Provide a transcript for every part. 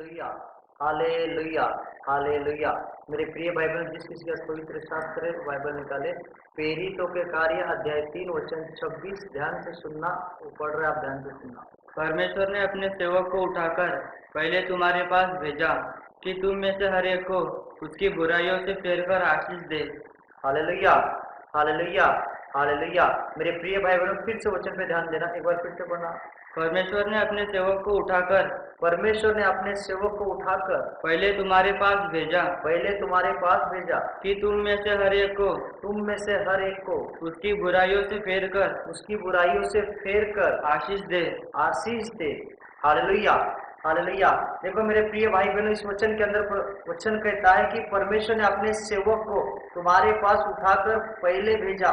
Hallelujah, hallelujah, hallelujah. मेरे प्रिय भाई बहन, जिस किसी का पवित्र शास्त्र है बाइबल निकाले। प्रेरितों के कार्य अध्याय 3 वचन 26। ध्यान से सुनना, वो पढ़ रहा है, आप ध्यान से सुनना। परमेश्वर ने अपने सेवक को उठाकर पहले तुम्हारे पास भेजा कि तुम में से हर एक को उसकी बुराइयों से फेर कर आशीष दे। Hallelujah, hallelujah, hallelujah. मेरे प्रिय भाई बहनों, फिर से वचन पे ध्यान देना, एक बार फिर से पढ़ना। परमेश्वर ने अपने सेवक को उठाकर परमेश्वर ने अपने सेवक को उठाकर पहले तुम्हारे पास भेजा पहले तुम्हारे पास भेजा कि तुम में से हर एक को तुम में से हर एक को उसकी बुराइयों से फेर कर उसकी बुराइयों से फेर कर आशीष दे। आशीष दे। Hallelujah, hallelujah. देखो मेरे प्रिय भाई बहनों, इस वचन के अंदर वचन कहता है कि परमेश्वर ने अपने सेवक को तुम्हारे पास उठाकर पहले भेजा।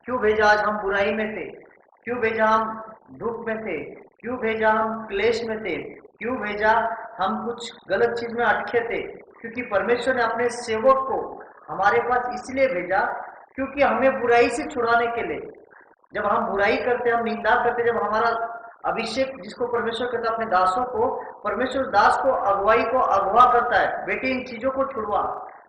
क्यों भेजा? आज हम बुराई में थे। क्यों भेजा? हम दुख में थे। क्यों भेजा? हम क्लेश में थे। क्यों भेजा? हम कुछ गलत चीज में अटके थे। क्योंकि परमेश्वर ने अपने सेवक को हमारे पास इसलिए भेजा क्योंकि हमें बुराई से छुड़ाने के लिए। जब हम बुराई करते, हम निंदा करते, जब हमारा अभिषेक, जिसको परमेश्वर कहता है अपने दासों को, परमेश्वर दास को अगुवाई को अगवा करता है, बेटे इन चीजों को छुड़वा,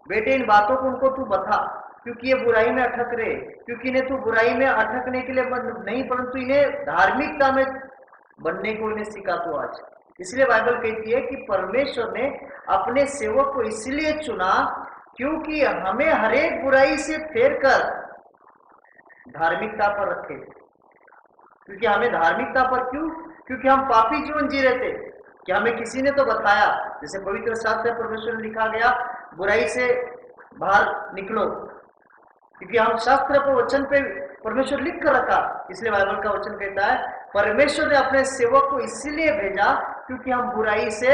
बेटे इन बातों को उनको तू बता, क्योंकि ये बुराई में अटक रहे, क्योंकि इन्हें तू बुराई में अटकने के लिए नहीं, परंतु इन्हें धार्मिकता में बनने को इन्हें सिखा तू आज। इसलिए बाइबल कहती है कि परमेश्वर ने अपने सेवक को इसलिए चुना क्योंकि हमें हरेक बुराई से फेर कर धार्मिकता पर रखे। क्योंकि हमें धार्मिकता पर क्यों? क्योंकि हम पापी जीवन जी रहे थे। कि हमें किसी ने तो बताया, जैसे पवित्र शास्त्र में परमेश्वर ने लिखा गया, बुराई से बाहर निकलो। क्योंकि हम शास्त्र पर वचन पे परमेश्वर लिख कर रखा, इसलिए बाइबल का वचन कहता है परमेश्वर ने अपने सेवक को इसलिए भेजा क्योंकि हम बुराई से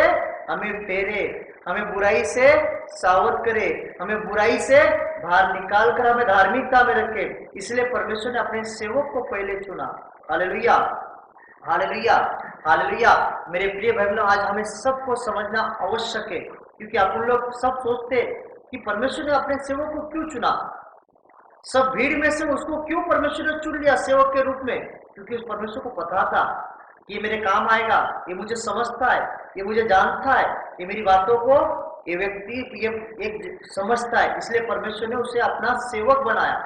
हमें फेरे, हमें बुराई से सावध करे, हमें बुराई से बाहर निकाल कर हमें धार्मिकता में रखे। इसलिए परमेश्वर ने अपने सेवक को पहले चुना। Hallelujah, hallelujah, hallelujah. मेरे प्रिय भाई बहनों, आज हमें सबको समझना आवश्यक है। क्योंकि अपन लोग सब सोचते कि परमेश्वर ने अपने सेवक को क्यों चुना, सब भीड़ में से उसको क्यों परमेश्वर ने चुन लिया सेवक के रूप में? क्योंकि उस परमेश्वर को पता था कि ये मेरे काम आएगा, ये मुझे समझता है, ये मुझे जानता है, ये मेरी बातों को ये व्यक्ति ये एक समझता है। इसलिए परमेश्वर ने उसे अपना सेवक बनाया।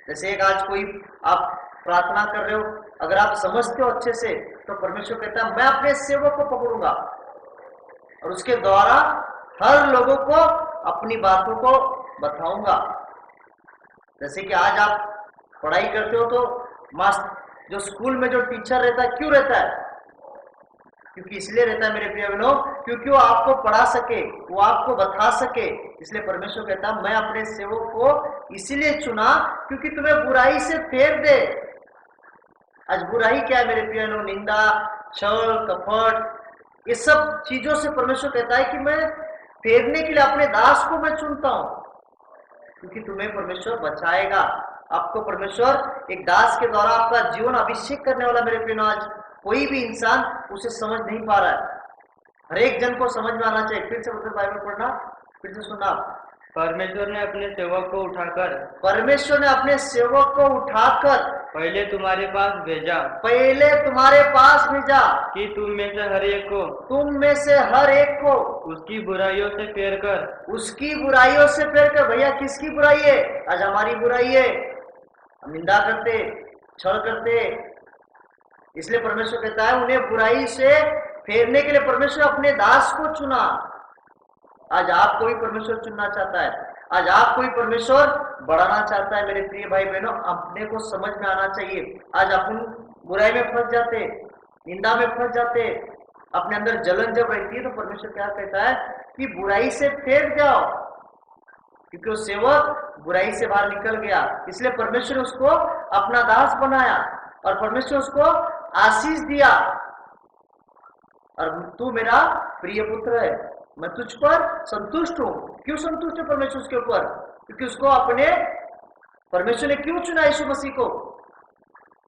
जैसे एक आज कोई आप प्रार्थना कर रहे हो, अगर आप समझते हो अच्छे से, तो परमेश्वर कहता है मैं अपने सेवक को पकड़ूंगा और उसके द्वारा हर लोगों को अपनी बातों को बताऊंगा। जैसे कि आज आप पढ़ाई करते हो तो मास्टर, जो स्कूल में जो टीचर रहता है, क्यों रहता है? क्योंकि इसलिए रहता है मेरे प्रिय बहनों, क्योंकि वो आपको पढ़ा सके, वो आपको बता सके। इसलिए परमेश्वर कहता है मैं अपने सेवक को इसीलिए चुना क्योंकि तुम्हें बुराई से फेर दे। आज बुराई क्या है मेरे प्रिय बहनों? निंदा, छल, कपट, ये सब चीजों से परमेश्वर कहता है कि मैं फेरने के लिए अपने दास को मैं चुनता हूं, क्योंकि तुम्हें परमेश्वर बचाएगा। आपको परमेश्वर एक दास के द्वारा आपका जीवन अभिषेक करने वाला। मेरे प्रिय, आज कोई भी इंसान उसे समझ नहीं पा रहा है, हर एक जन को समझ में आना चाहिए। फिर से मतलब बाइबल पढ़ना, फिर से सुनना। परमेश्वर ने अपने सेवक को उठाकर परमेश्वर ने अपने सेवक को उठाकर पहले तुम्हारे पास भेजा पहले तुम्हारे पास भेजा कि तुम में से हर एक को तुम में से हर एक को उसकी बुराइयों से फेर कर उसकी बुराइयों से फेर कर। भैया किसकी बुराई है? आज हमारी बुराई है, हम निंदा करते, छल करते। इसलिए परमेश्वर कहता है उन्हें बुराई से फेरने के लिए परमेश्वर अपने दास को चुना। आज आपको भी परमेश्वर चुनना चाहता है, आज आपको भी परमेश्वर बढ़ाना चाहता है। मेरे प्रिय भाई बहनों, अपने को समझ में आना चाहिए। आज अपन बुराई में फंस जाते, निंदा में फंस जाते, अपने अंदर जलन जब रहती है, तो परमेश्वर क्या कहता है कि बुराई से फेर जाओ, क्योंकि वो सेवक बुराई से बाहर निकल गया। इसलिए परमेश्वर ने उसको अपना दास बनाया और परमेश्वर उसको आशीष दिया। और तू मेरा प्रिय पुत्र है, मैं तुझ पर संतुष्ट हूं। क्यों संतुष्ट है परमेश्वर उसके ऊपर? क्योंकि उसको अपने परमेश्वर ने क्यों चुना? यीशु मसीह को।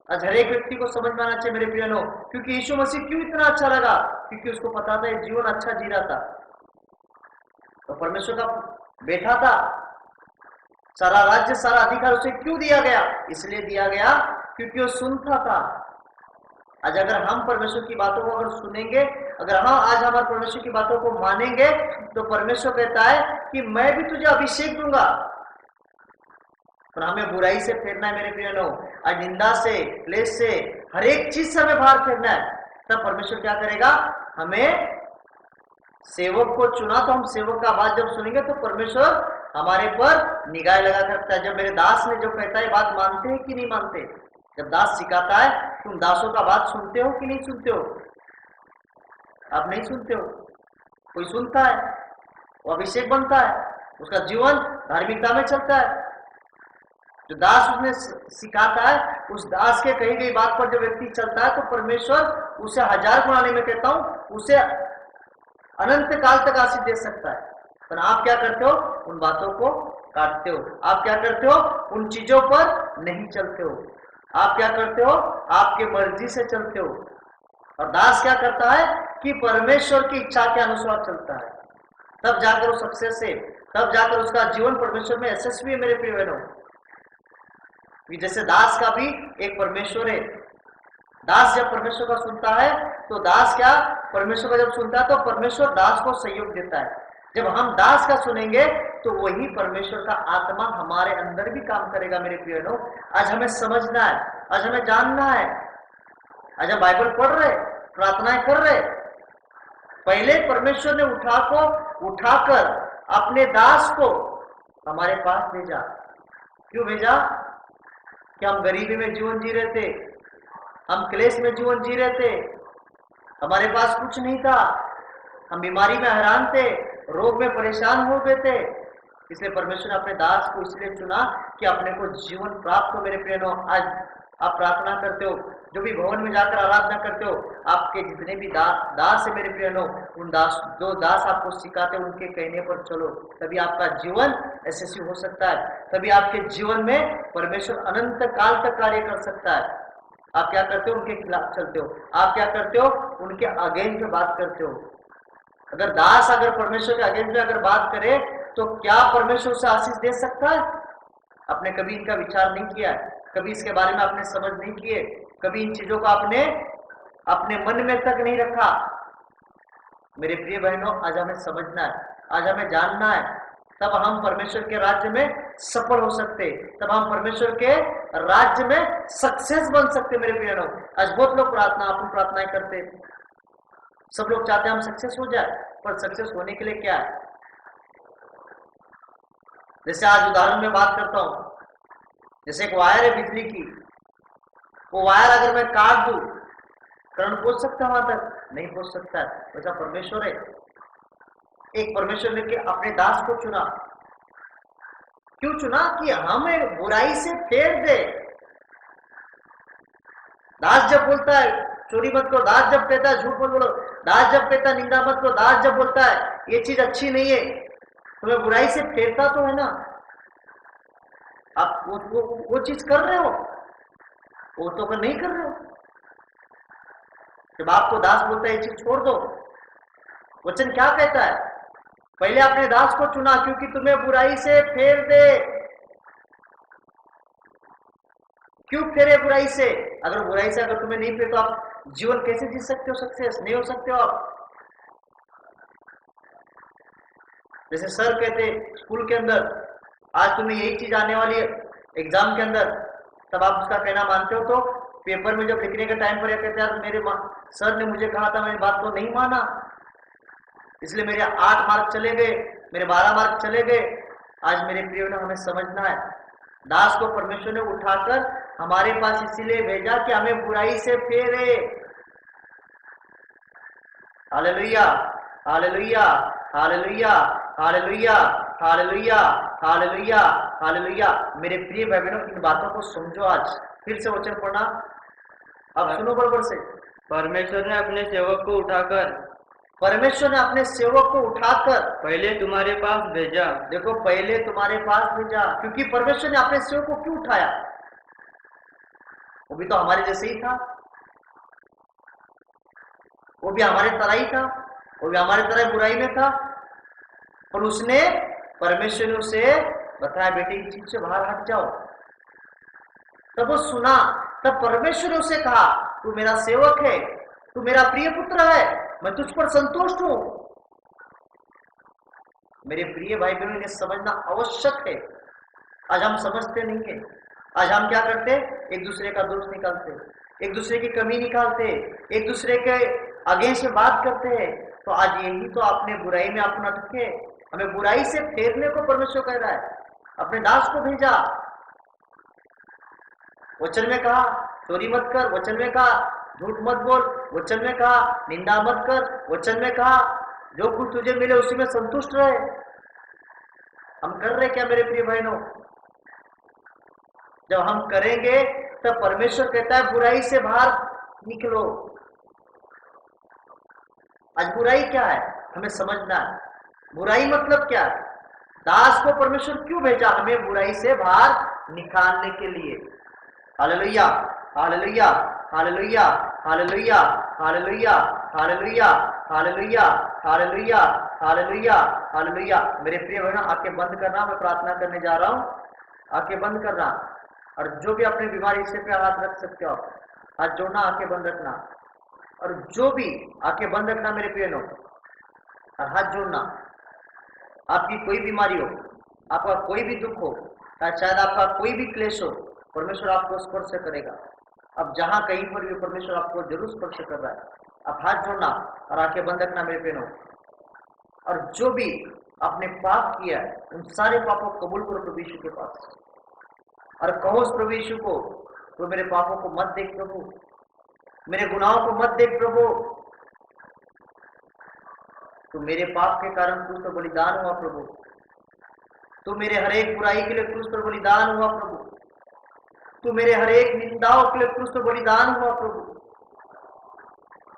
आज हर एक व्यक्ति को समझ में आना चाहिए मेरे प्रियनों, क्योंकि यीशु मसीह क्यों इतना अच्छा लगा? क्योंकि उसको पता था ये जीवन अच्छा जी रहा था, तो परमेश्वर का बेटा था, सारा राज्य सारा अधिकार उसे क्यों दिया गया? इसलिए दिया गया क्योंकि वो सुनता था। आज अगर हम परमेश्वर की बातों को अगर सुनेंगे, अगर हम आज हमारे परमेश्वर की बातों को मानेंगे, तो परमेश्वर कहता है कि मैं भी तुझे अभिषेक दूंगा। पर हमें बुराई से फेरना है मेरे प्रियनों, आज निंदा से, क्लेश से, हर एक चीज से हमें बाहर फेरना है। तब परमेश्वर क्या करेगा? हमें सेवक को चुना, तो हम सेवक का बात जब सुनेंगे तो परमेश्वर हमारे पर निगाह लगा करता है। जब मेरे दास ने जो कहता है बात मानते हैं कि नहीं मानते? जब दास सिखाता है, तुम दासों का बात सुनते हो कि नहीं सुनते हो? आप नहीं सुनते हो, कोई सुनता है, वो अभिषेक बनता है, उसका जीवन धार्मिकता में चलता है। जो दास उसने सिखाता है, उस दास के कही गई बात पर जो व्यक्ति चलता है, तो परमेश्वर उसे 1000 गुना में कहता हूं, उसे अनंत काल तक आशीष दे सकता है। पर आप क्या करते हो? उन बातों को काटते हो। आप क्या करते हो? उन चीजों पर नहीं चलते हो। आप क्या करते हो? आपके मर्जी से चलते हो। और दास क्या करता है कि परमेश्वर की इच्छा के अनुसार चलता है, तब जाकर वो सक्सेस है, तब जाकर उसका जीवन परमेश्वर में यशस्वी है। मेरे प्रिय बहनों, जैसे दास का भी एक परमेश्वर है। दास जब परमेश्वर का सुनता है, तो दास क्या परमेश्वर का जब सुनता है, तो परमेश्वर दास को सहयोग देता है। जब हम दास का सुनेंगे, तो वही परमेश्वर का आत्मा हमारे अंदर भी काम करेगा। मेरे प्रिय बहनों, आज हमें समझना है, आज हमें जानना है। आज हम बाइबल पढ़ रहे, प्रार्थनाएं कर रहे, पहले परमेश्वर ने उठाकर अपने दास को हमारे पास भेजा। क्यों भेजा? कि हम गरीबी में जीवन जी रहे थे, हम क्लेश में जीवन जी रहे थे, हमारे पास कुछ नहीं था, हम बीमारी में हैरान थे, रोग में परेशान हो गए थे। इसलिए परमेश्वर ने अपने दास को इसलिए चुना कि अपने को जीवन प्राप्त हो। मेरे प्रियनों, आज आप प्रार्थना करते हो, जो भी भवन में जाकर आराधना करते हो, आपके जितने भी दास है मेरे प्रियनों, उन जो दास आपको सिखाते हैं, उनके कहने पर चलो, तभी आपका जीवन यशस्वी हो सकता है। तभी आपके जीवन में परमेश्वर अनंत काल तक कार्य कर सकता है। आप क्या करते हो? उनके खिलाफ चलते हो। आप क्या करते हो? उनके अगेंस्ट में बात करते हो। अगर दास अगर परमेश्वर के अगेंस्ट में अगर बात करे, तो क्या परमेश्वर उसे आशीष दे सकता है? आपने कभी इनका विचार नहीं किया, कभी इसके बारे में आपने समझ नहीं किए, कभी इन चीजों को आपने अपने मन में तक नहीं रखा। मेरे प्रिय बहनों, आज हमें समझना है, आज हमें जानना है, तब हम परमेश्वर के राज्य में सफल हो सकते, तब हम परमेश्वर के राज्य में सक्सेस बन सकते। मेरे प्रिय बहनों, आज बहुत लोग अपन प्रार्थनाएं करते, सब लोग चाहते हैं हम सक्सेस हो जाए, पर सक्सेस होने के लिए क्या है? जैसे आज उदाहरण में बात करता हूं, जैसे एक वायर है बिजली की, वो वायर अगर मैं काट दूं, करंट पहुंच सकता है वहां तक? नहीं पहुंच सकता है। वैसा परमेश्वर है। एक परमेश्वर ने के अपने दास को चुना। क्यों चुना? कि हमें बुराई से फेर दे। दास जब बोलता है चोरी मत करो, दास जब कहता है झूठ मत बोलो, दास जब कहता है निंदा मत करो, दास जब बोलता है ये चीज अच्छी नहीं है, तुम्हें बुराई से फेरता तो है ना। आप वो चीज कर रहे हो, वो तो कर नहीं कर रहे हो। जब आपको दास बोलता है ये चीज छोड़ दो, वचन क्या कहता है? पहले अपने दास को चुना क्योंकि तुम्हें बुराई से फेर दे। क्यों फेरे बुराई से? अगर बुराई से अगर तुम्हें नहीं फेर, तो आप जीवन कैसे जी सकते हो? सक्सेस नहीं हो सकते हो आप। जैसे सर कहते स्कूल के अंदर, आज तुम्हें यही चीज आने वाली है एग्जाम के अंदर, तब आप उसका कहना मानते हो? तो पेपर में जब लिखने के टाइम पर यह कहते हैं मेरे सर ने मुझे कहा था, मेरी बात को नहीं माना, इसलिए मेरे 8 मार्क चले गए, मेरे 12 मार्क चले गए। आज मेरे प्रिय ने हमें समझना है, दास को परमेश्वर ने उठाकर हमारे पास इसीलिए भेजा कि हमें बुराई से फेरे। Hallelujah, hallelujah, hallelujah, hallelujah, hallelujah, hallelujah, hallelujah. मेरे प्रिय भाई बहनों, इन बातों को समझो। आज फिर से वचन पढ़ना, अब सुनो बराबर से। परमेश्वर ने अपने सेवक को उठाकर, परमेश्वर ने अपने सेवक को उठाकर पहले तुम्हारे पास भेजा। देखो, पहले तुम्हारे पास भेजा। क्योंकि परमेश्वर ने अपने सेवक को क्यों उठाया? वो भी तो हमारे जैसे ही था, वो भी हमारे तरह ही था, वो भी हमारे तरह बुराई में था, और उसने परमेश्वर ने उसे बताया बेटे इस चीज से बाहर हट जाओ। तब वो सुना, तब परमेश्वर ने उसे कहा तू मेरा सेवक है, तू मेरा प्रिय पुत्र है, मैं तुझ पर संतुष्ट हूं। मेरे प्रिय भाई बहनों, इन्हें समझना आवश्यक है। आज हम समझते नहीं है। आज हम क्या करते, एक दूसरे का दोष निकालते, एक दूसरे की कमी निकालते, एक दूसरे के अगेंस्ट में बात करते हैं। तो आज यही तो आपने बुराई में अपना अटके, हमें बुराई से फेरने को परमेश्वर कह रहा है। अपने दास को भेजा, वचन में कहा चोरी मत कर, वचन में कहा झूठ मत बोल, वचन में कहा निंदा मत कर, वचन में कहा जो कुछ तुझे मिले उसी में संतुष्ट रहे। हम कर रहे क्या मेरे प्रिय बहनों? जब हम करेंगे तब परमेश्वर कहता है बुराई से बाहर निकलो। आज बुराई क्या है हमें समझना है। बुराई मतलब क्या है? दास को परमेश्वर क्यों भेजा? हमें बुराई से बाहर निकालने के लिए। Hallelujah, hallelujah, hallelujah, hallelujah, hallelujah, hallelujah, hallelujah, hallelujah, hallelujah, hallelujah. मेरे प्रिय बहनों, आंखें बंद करना, मैं प्रार्थना करने जा रहा हूं। आंखें बंद करना, और जो भी अपनी बीमारी हिस्से पे हाथ रख सकते हो आप, हाथ जोड़ना, आंखें बंद रखना, और जो भी आंखें बंद रखना मेरे प्रिय बहनों, और हाथ जोड़ना। आपकी कोई बीमारी हो, आपका कोई भी दुख हो, शायद आपका कोई भी क्लेश हो, परमेश्वर आपको स्पर्श करेगा। अब जहां कहीं पर भी परमेश्वर आपको जरूर स्पर्श कर रहा है। आप हाथ जोड़ना और आंखें बंद रखना मेरे बहनों, और जो भी आपने पाप किया है उन सारे पापों को कबूल करो प्रभु यीशु के पास, और कहो उस प्रभु यीशु को, तो मेरे पापों को मत देख प्रभु, मेरे गुनाहों को मत देख प्रभु, तो मेरे पाप के कारण क्रूस पर बलिदान हुआ प्रभु, तू मेरे हर एक बुराई के लिए क्रूस पर बलिदान हुआ प्रभु, तू मेरे हर एक निंदाओं के लिए क्रूस पर बलिदान हुआ प्रभु,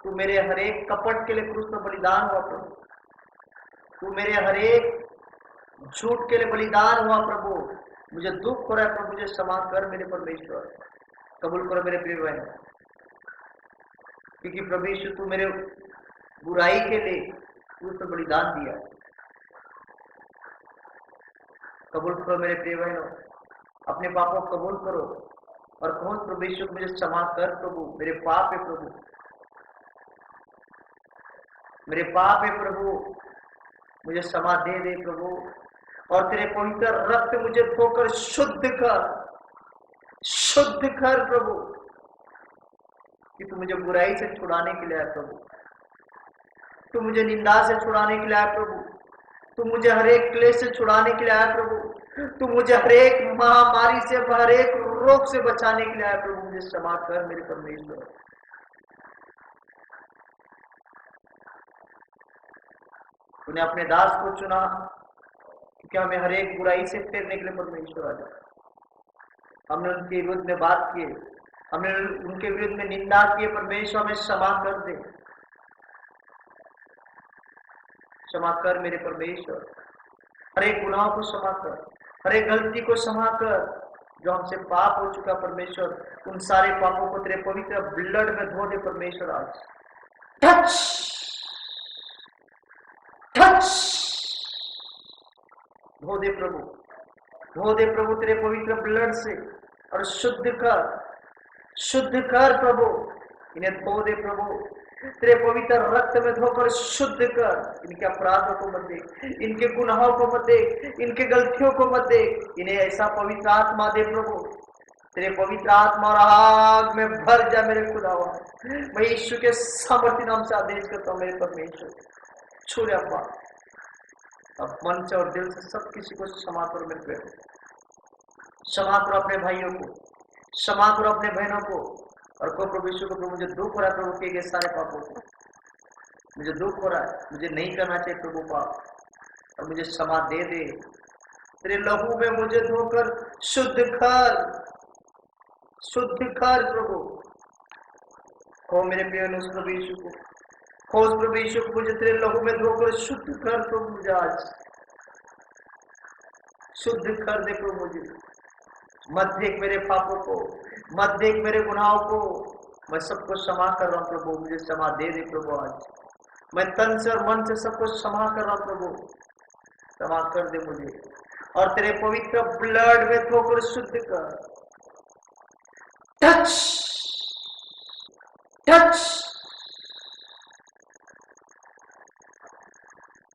तू मेरे हर एक कपट के लिए क्रूस पर बलिदान हुआ प्रभु, तू मेरे हर एक झूठ के लिए बलिदान हुआ प्रभु। मुझे दुख हो रहा है प्रभु, मुझे क्षमा कर मेरे परमेश्वर, कबूल करो मेरे प्रिय बहन, क्योंकि प्रभु यीशु तू मेरे बुराई के लिए क्रूस पर बलिदान दिया। कबूल करो मेरे प्रिय बहनों, अपने पापों को कबूल करो और कहो प्रभु यीशु मुझे क्षमा कर प्रभु, मेरे पाप है प्रभु, मेरे पाप है प्रभु, मुझे क्षमा दे दे प्रभु, और तेरे पवित्र रक्त मुझे धोकर शुद्ध कर प्रभु, कि तू मुझे बुराई से छुड़ाने के लिए आया प्रभु, तू मुझे निंदा से छुड़ाने के लिए आया प्रभु, तू मुझे हर एक क्लेश से छुड़ाने के लिए आया प्रभु, तू मुझे हर एक महामारी से, हर एक रोग से बचाने के लिए आया प्रभु, मुझे क्षमा कर मेरे परमेश्वर। तूने अपने दास को चुना क्योंकि हमें हर एक बुराई से फेरने के लिए परमेश्वर आ जाए। हमने उनके विरुद्ध में बात की, हमने उनके विरुद्ध में निंदा की, परमेश्वर हमें क्षमा कर दे, क्षमा कर मेरे परमेश्वर, हर एक गुनाह को क्षमा कर, हर एक गलती को क्षमा कर, जो हमसे पाप हो चुका परमेश्वर, उन सारे पापों को तेरे पवित्र ब्लड में धो दे परमेश्वर। आज टच धो दे प्रभु, धो दे प्रभु तेरे पवित्र ब्लड से, और शुद्ध कर प्रभु, इन्हें धो दे प्रभु तेरे पवित्र रक्त में धोकर शुद्ध कर। इनके अपराधों को मत देख, इनके गुनाहों को मत देख, इनके गलतियों को मत देख, इन्हें ऐसा पवित्र आत्मा दे प्रभु, तेरे पवित्र आत्मा और आग में भर जा मेरे खुदावा। मैं यीशु के सामर्थ्य नाम से आदेश करता हूँ मेरे परमेश्वर, छूले अब्बा, अब मन से और दिल से सब किसी को क्षमा करो मेरे प्यारे, क्षमा करो अपने भाइयों को, क्षमा करो अपने बहनों को, और को प्रभु यीशु को, प्रभु मुझे दुख हो रहा है प्रभु किए गए सारे पापों से, मुझे दुख हो रहा है, मुझे नहीं करना चाहिए प्रभु पाप, और मुझे क्षमा दे दे, तेरे लहू में मुझे धोकर शुद्ध कर प्रभु। हो मेरे प्रिय उस प्रभु यीशु को, हो उस प्रभु यीशु को, मुझे तेरे लहू में धोकर शुद्ध कर प्रभु, मुझे आज शुद्ध कर दे प्रभु, मुझे मत देख मेरे पापों को, मत देख मेरे गुनाहों को, मैं सबको क्षमा कर रहा हूँ प्रभु, मुझे क्षमा दे दे प्रभु। आज मैं तन से और मन से सबको क्षमा कर रहा हूँ प्रभु, क्षमा कर दे मुझे, और तेरे पवित्र ब्लड में धोकर शुद्ध कर। Touch touch.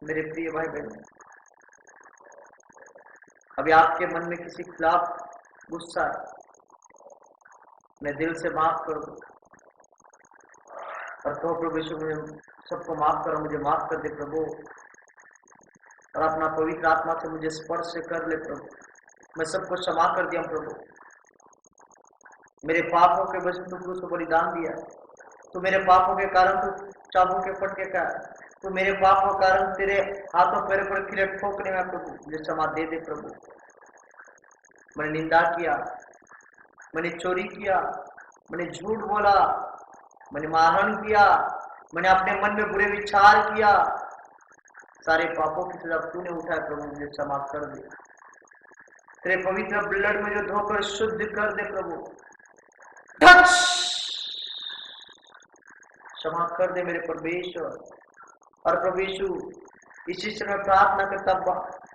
मेरे प्रिय भाई बहन, अभी आपके मन में किसी के खिलाफ गुस्सा है, मैं दिल से माफ कर दूं और कहो प्रभु यीशु मुझे सबको माफ करो, मुझे माफ कर दे प्रभु, और अपना पवित्र आत्मा से मुझे स्पर्श कर ले प्रभु, मैं सबको क्षमा कर दिया प्रभु, मेरे पापों के वजह से क्रूस को बलिदान दिया, तो मेरे पापों के कारण तू चाबुक के फटके का, तो मेरे पापों के कारण तेरे हाथों पैरों पर कीड़े ठोकने में प्रभु मुझे क्षमा दे दे प्रभु। मैंने निंदा किया, मैंने चोरी किया, मैंने झूठ बोला, मैंने मारहानि किया, मैंने अपने मन में बुरे विचार किया, सारे पापों की सजा तूने उठाया प्रभु, मुझे क्षमा कर दे, तेरे पवित्र ब्लड में जो धोकर शुद्ध कर दे प्रभु। टच, क्षमा कर दे मेरे परमेश्वर। और प्रभु यीशु इसी समय प्रार्थना करता,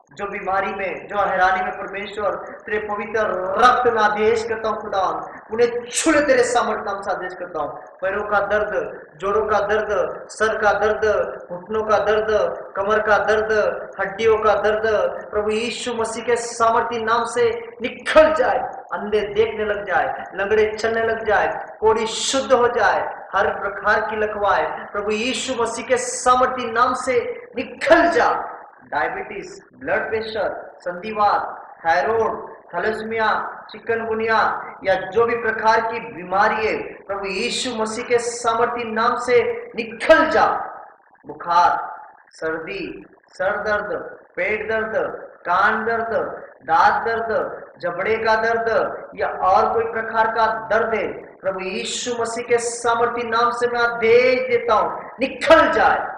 जो बीमारी में, जो हैरानी में परमेश्वर तेरे पवित्र रक्त में आदेश करता हूँ खुदा, उन्हें छुड़े तेरे सामर्थ्य नाम से आदेश करता हूँ। पैरों का दर्द, जोड़ों का दर्द, सर का दर्द, घुटनों का दर्द, कमर का दर्द, हड्डियों का दर्द प्रभु यीशु मसीह के सामर्थ्य नाम से निकल जाए। अंधे देखने लग जाए, लंगड़े चलने लग जाए, कोढ़ी शुद्ध हो जाए, हर प्रकार की लकवाए प्रभु यीशु मसीह के सामर्थ्य नाम से निकल जा। डायबिटीज, ब्लड प्रेशर, संधिवात, थायराइड, थैलेसीमिया, चिकनगुनिया या जो भी प्रकार की बीमारी है प्रभु यीशु मसीह के सामर्थ्य नाम से निकल जा। बुखार, सर्दी, सर दर्द, पेट दर्द, कान दर्द, दांत दर्द, जबड़े का दर्द या और कोई प्रकार का दर्द है प्रभु यीशु मसीह के सामर्थ्य नाम से मैं आदेश देता हूं, निकल जाए।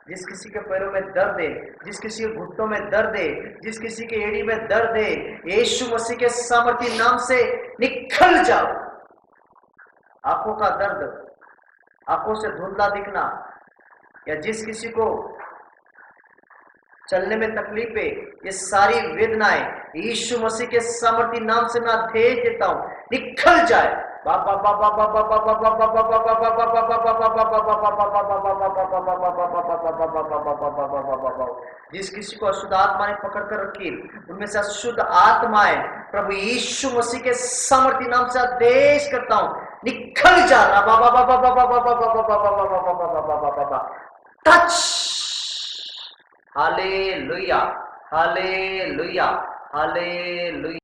जिस किसी के पैरों में दर्द है, जिस किसी के घुटनों में दर्द है, जिस किसी के एड़ी में दर्द है, यीशु मसीह के सामर्थ्य नाम से निकल जाओ। आंखों का दर्द, आंखों से धुंधला दिखना या जिस किसी को चलने में तकलीफ है, ये सारी वेदनाएं यीशु मसीह के सामर्थ्य नाम से मैं आदेश देता हूं, निकल जाए। जिस किसी को अशुद्ध आत्मा ने पकड़ कर रखी, उनमें से अशुद्ध आत्माएं प्रभु यीशु मसीह के सामर्थ्य नाम से आदेश करता हूं, निकल जा। Touch, hallelujah, hallelujah, hallelujah.